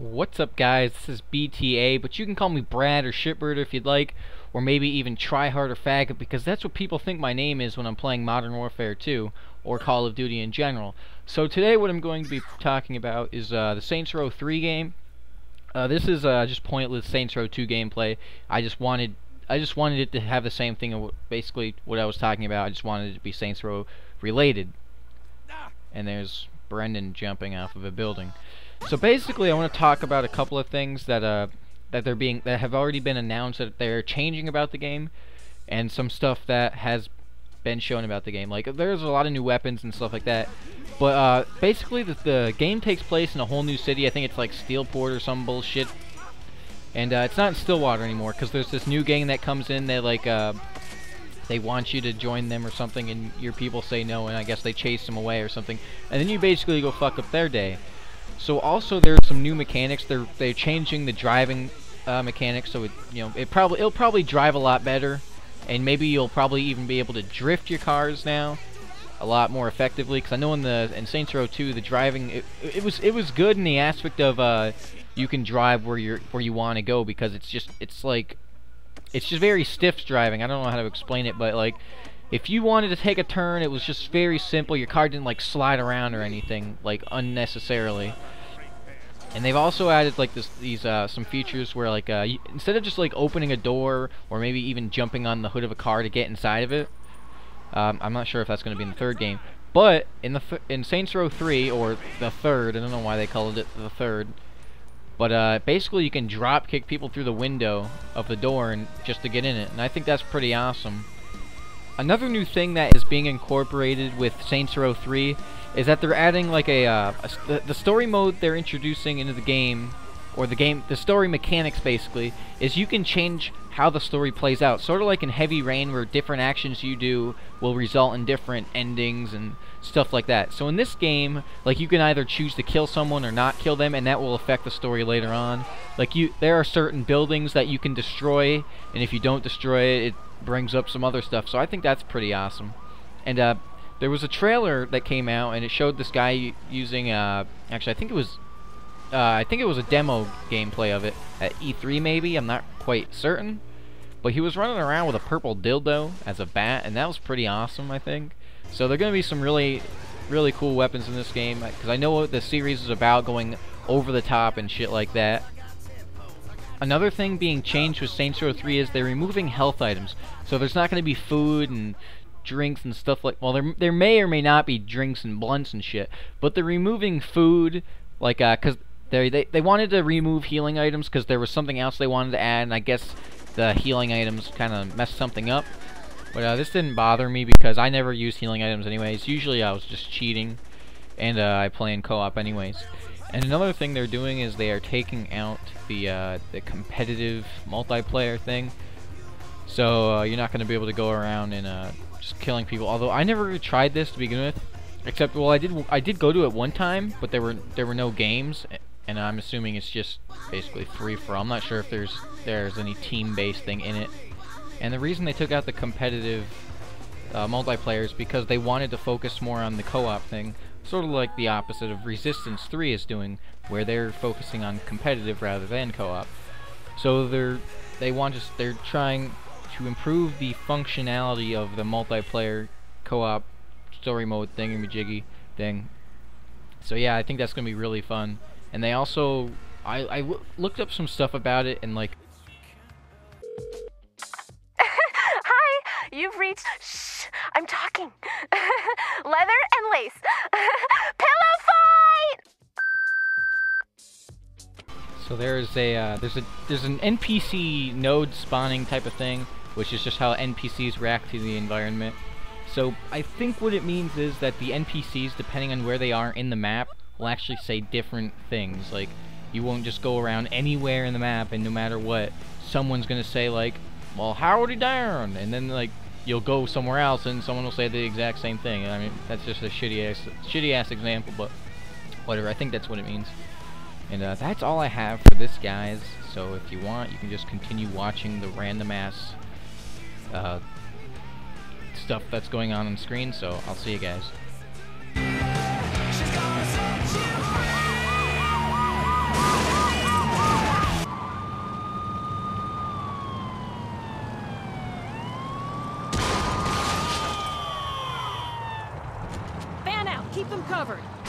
What's up, guys? This is BTA, but you can call me Brad or Shitbird if you'd like, or maybe even Tryhard or Faggot, because that's what people think my name is when I'm playing Modern Warfare 2 or Call of Duty in general. So today what I'm going to be talking about is the Saints Row 3 game. This is just pointless Saints Row 2 gameplay. I just wanted it to have the same thing of basically what I was talking about. I just wanted it to be Saints Row related. And there's Brendan jumping off of a building. So basically, I want to talk about a couple of things that have already been announced that they're changing about the game, and some stuff that has been shown about the game. Like, there's a lot of new weapons and stuff like that. But basically, the game takes place in a whole new city. I think it's like Steelport or some bullshit. And it's not in Stillwater anymore because there's this new gang that comes in. They they want you to join them or something, and your people say no, and I guess they chase them away or something. And then you basically go fuck up their day. So also there's some new mechanics. They're changing the driving mechanics, so it'll probably drive a lot better, and maybe you'll probably even be able to drift your cars now a lot more effectively. Because I know in Saints Row 2 the driving it was good in the aspect of you can drive where you want to go, because it's just very stiff driving. I don't know how to explain it, but like, if you wanted to take a turn, it was just very simple. Your car didn't like slide around or anything like unnecessarily. And they've also added like these some features where like instead of just like opening a door or maybe even jumping on the hood of a car to get inside of it. I'm not sure if that's going to be in the third game, but in Saints Row 3 or the third, I don't know why they called it the third. But basically, you can drop kick people through the window of the door and just to get in it, and I think that's pretty awesome. Another new thing that is being incorporated with Saints Row 3 is that they're adding like the story mode they're introducing into the game, or the story mechanics basically, is you can change how the story plays out. Sort of like in Heavy Rain, where different actions you do will result in different endings and stuff like that. So in this game, like, you can either choose to kill someone or not kill them, and that will affect the story later on. Like, there are certain buildings that you can destroy, and if you don't destroy it, it brings up some other stuff. So I think that's pretty awesome. And there was a trailer that came out, and it showed this guy using actually, I think it was a demo gameplay of it at E3 maybe, I'm not quite certain. But he was running around with a purple dildo as a bat, and that was pretty awesome, I think. So there are going to be some really, really cool weapons in this game, because I know what the series is about, going over the top and shit like that. Another thing being changed with Saints Row 3 is they're removing health items. So there's not going to be food and drinks and stuff like... Well, there may or may not be drinks and blunts and shit, but they're removing food, like, because they wanted to remove healing items because there was something else they wanted to add, and I guess the healing items kind of messed something up. But this didn't bother me because I never use healing items anyways. Usually I was just cheating, and I play in co-op anyways. And another thing they're doing is they are taking out the competitive multiplayer thing. So you're not going to be able to go around and just killing people. Although I never really tried this to begin with, except, well, I did go to it one time, but there were no games, and I'm assuming it's just basically free for all. I'm not sure if there's any team-based thing in it. And the reason they took out the competitive multiplayer is because they wanted to focus more on the co-op thing, sort of like the opposite of Resistance 3 is doing, where they're focusing on competitive rather than co-op. So they're trying to improve the functionality of the multiplayer co-op story mode thingamajiggy thing. So yeah, I think that's gonna be really fun. And they also, I looked up some stuff about it, and like... Hi, you've reached... Shh, I'm talking. Leather and lace. Pillow fight! So there's an NPC node spawning type of thing, which is just how NPCs react to the environment. So I think what it means is that the NPCs, depending on where they are in the map, will actually say different things. Like, you won't just go around anywhere in the map, and no matter what, someone's gonna say like, well, howdy down, and then like you'll go somewhere else and someone will say the exact same thing. I mean, that's just a shitty ass example, but whatever. I think that's what it means. And that's all I have for this, guys. So if you want, you can just continue watching the random ass stuff that's going on screen. So I'll see you guys. She's gonna set you free. covered.